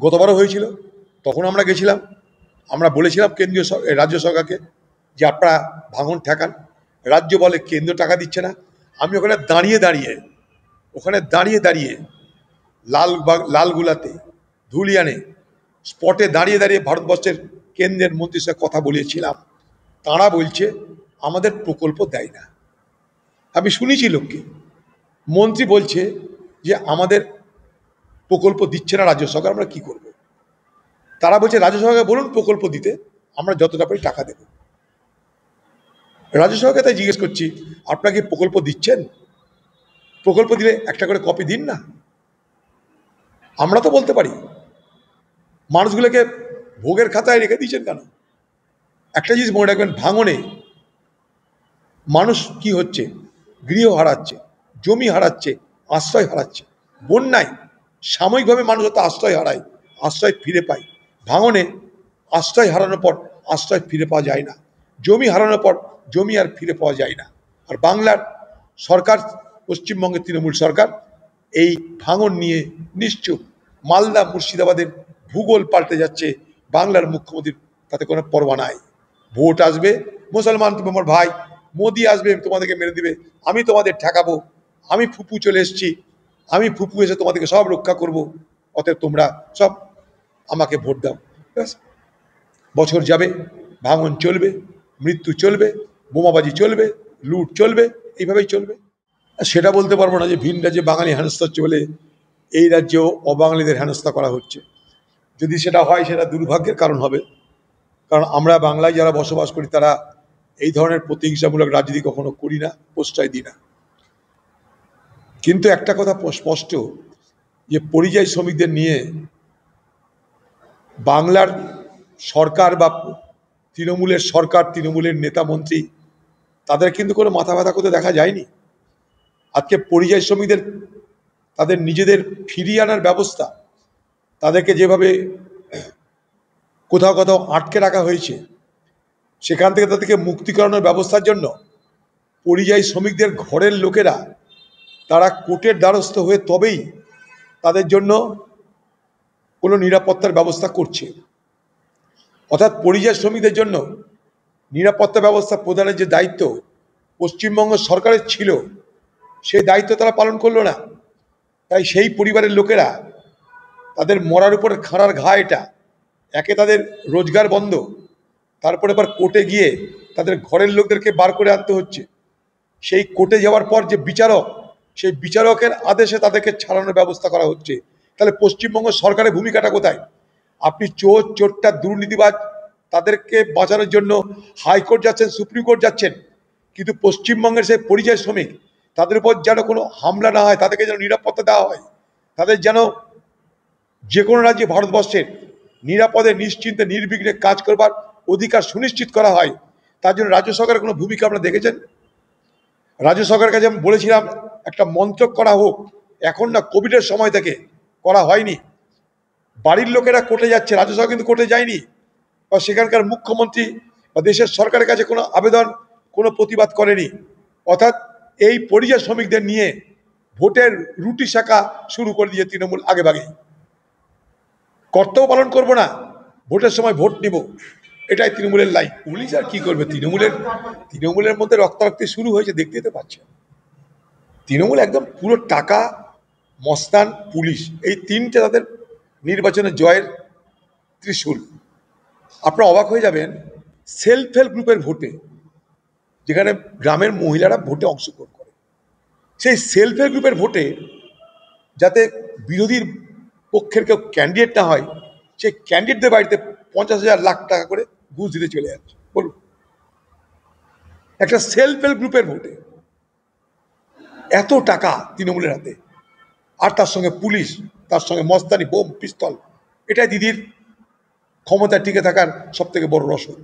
গতবারও হয়েছিল, তখন আমরা গেছিলাম, আমরা বলেছিলাম কেন্দ্রীয় রাজ্য সরকারকে যে আপনারা ভাঙন ঠেকান। রাজ্য বলে কেন্দ্র টাকা দিচ্ছে না। আমি ওখানে দাঁড়িয়ে দাঁড়িয়ে লালগুলাতে, ধুলিয়ানে, স্পটে দাঁড়িয়ে দাঁড়িয়ে ভারতবর্ষের কেন্দ্রের মন্ত্রীর সাথে কথা বলেছিলাম। তাঁরা বলছে আমাদের প্রকল্প দেয় না। আমি শুনেছি লোককে, মন্ত্রী বলছে যে আমাদের প্রকল্প দিচ্ছে না রাজ্য সরকার, আমরা কি করব। তারা বলছে রাজ্য সরকারকে বলুন প্রকল্প দিতে, আমরা যতটা পারি টাকা দেব। রাজ্য সরকারকে তাই জিজ্ঞেস করছি, আপনারা কি প্রকল্প দিচ্ছেন? প্রকল্প দিলে একটা করে কপি দিন না, আমরা তো বলতে পারি। মানুষগুলোকে ভোগের খাতায় রেখে দিয়েছেন কেন? একটা জিনিস মনে রাখবেন, ভাঙনে মানুষ কি হচ্ছে, গৃহ হারাচ্ছে, জমি হারাচ্ছে, আশ্রয় হারাচ্ছে। বন্যায় সাময়িকভাবে মানুষ হয়তো আশ্রয় হারায়, আশ্রয় ফিরে পায়। ভাঙনে আশ্রয় হারানোর পর আশ্রয় ফিরে পাওয়া যায় না, জমি হারানোর পর জমি আর ফিরে পাওয়া যায় না। আর বাংলার সরকার, পশ্চিমবঙ্গের তৃণমূল সরকার এই ভাঙন নিয়ে নিশ্চুপ। মালদা মুর্শিদাবাদের ভূগোল পাল্টে যাচ্ছে, বাংলার মুখ্যমন্ত্রীর তাতে কোনো পরোয়া নাই। ভোট আসবে, মুসলমান তুমি আমার ভাই, মোদি আসবে তোমাদেরকে মেরে দিবে, আমি তোমাদের ঠেকাবো, আমি ফুপু চলে এসেছি, আমি ফুপু এসে তোমাদেরকে সব রক্ষা করব, অতএব তোমরা সব আমাকে ভোট দাও। ব্যাস, বছর যাবে, ভাঙন চলবে, মৃত্যু চলবে, বোমাবাজি চলবে, লুট চলবে, এইভাবেই চলবে। সেটা বলতে পারবো না যে ভিন রাজ্যে বাঙালি হেনস্থা চলে, এই রাজ্যেও অবাঙালিদের হেনস্থা করা হচ্ছে। যদি সেটা হয় সেটা দুর্ভাগ্যের কারণ হবে, কারণ আমরা বাংলায় যারা বসবাস করি তারা এই ধরনের প্রতিহিংসামূলক রাজনীতি কখনো করি না, প্রশ্রয় দিই না। কিন্তু একটা কথা স্পষ্ট, যে পরিযায়ী শ্রমিকদের নিয়ে বাংলার সরকার বা তৃণমূলের সরকার, তৃণমূলের নেতা মন্ত্রী, তাদের কিন্তু কোনো মাথা ব্যথা করতে দেখা যায়নি। আজকে পরিযায়ী শ্রমিকদের তাদের নিজেদের ফিরিয়ে আনার ব্যবস্থা, তাদেরকে যেভাবে কোথাও কোথাও আটকে রাখা হয়েছে, সেখান থেকে তাদেরকে মুক্তি করানোর ব্যবস্থার জন্য পরিযায়ী শ্রমিকদের ঘরের লোকেরা তারা কোর্টের দ্বারস্থ হয়ে তবেই তাদের জন্য কোনো নিরাপত্তার ব্যবস্থা করছে। অর্থাৎ পরিযায়ী শ্রমিকদের জন্য নিরাপত্তা ব্যবস্থা প্রদানের যে দায়িত্ব পশ্চিমবঙ্গ সরকারের ছিল, সেই দায়িত্ব তারা পালন করলো না। তাই সেই পরিবারের লোকেরা, তাদের মরার উপরে খাঁড়ার ঘা এটা, একে তাদের রোজগার বন্ধ, তারপরে আবার কোর্টে গিয়ে তাদের ঘরের লোকদেরকে বার করে আনতে হচ্ছে। সেই কোর্টে যাওয়ার পর যে বিচারক, সেই বিচারকের আদেশে তাদেরকে ছাড়ানোর ব্যবস্থা করা হচ্ছে। তাহলে পশ্চিমবঙ্গ সরকারের ভূমিকাটা কোথায়? আপনি চোর চোরটা দুর্নীতিবাজ তাদেরকে বাঁচানোর জন্য হাইকোর্ট যাচ্ছেন, সুপ্রিম কোর্ট যাচ্ছেন, কিন্তু পশ্চিমবঙ্গের সেই পরিযায়ী শ্রমিক, তাদের উপর যেন কোনো হামলা না হয়, তাদেরকে যেন নিরাপত্তা দেওয়া হয়, তাদের যেন যে কোনো রাজ্যে ভারতবর্ষের নিরাপদে নিশ্চিন্তে নির্বিঘ্নে কাজ করবার অধিকার সুনিশ্চিত করা হয়, তার জন্য রাজ্য সরকারের কোনো ভূমিকা আপনারা দেখেছেন? রাজ্য সরকারের কাছে আমি বলেছিলাম একটা মন্ত্রক করা হোক, এখন না, কোভিডের সময় থেকে করা হয়নি। বাড়ির লোকেরা কোর্টে যাচ্ছে, রাজ্য সরকার কিন্তু কোর্টে যায়নি, বা সেখানকার মুখ্যমন্ত্রী বা দেশের সরকারের কাছে কোনো আবেদন, কোনো প্রতিবাদ করেনি। অর্থাৎ এই পরিযায়ী শ্রমিকদের নিয়ে ভোটের রুটি শাখা শুরু করে দিয়ে তৃণমূল আগেভাগেই। কর্তব্য পালন করব না, ভোটের সময় ভোট নিব, এটাই তৃণমূলের লাইন। পুলিশ আর কি করবে? তৃণমূলের মধ্যে রক্তারক্তি শুরু হয়েছে, দেখতে তো পাচ্ছেন। তৃণমূল একদম পুরো টাকা, মস্তান, পুলিশ, এই তিনটে তাদের নির্বাচনের জয়ের ত্রিশূল। আপনারা অবাক হয়ে যাবেন, সেলফ হেল্প গ্রুপের ভোটে, যেখানে গ্রামের মহিলারা ভোটে অংশগ্রহণ করে, সেই সেলফ হেল্প গ্রুপের ভোটে যাতে বিরোধীর পক্ষের কেউ ক্যান্ডিডেট না হয়, সেই ক্যান্ডিডেটদের বাড়িতে 50,000 লাখ টাকা করে ঘুষ দিতে চলে যাচ্ছে। বলুন, একটা সেলফ হেল্প গ্রুপের ভোটে এত টাকা তৃণমূলের হাতে, আর তার সঙ্গে পুলিশ, তার সঙ্গে মস্তানি, বোম, পিস্তল, এটাই দিদির ক্ষমতা টিকে থাকার সব থেকে বড় রসদ।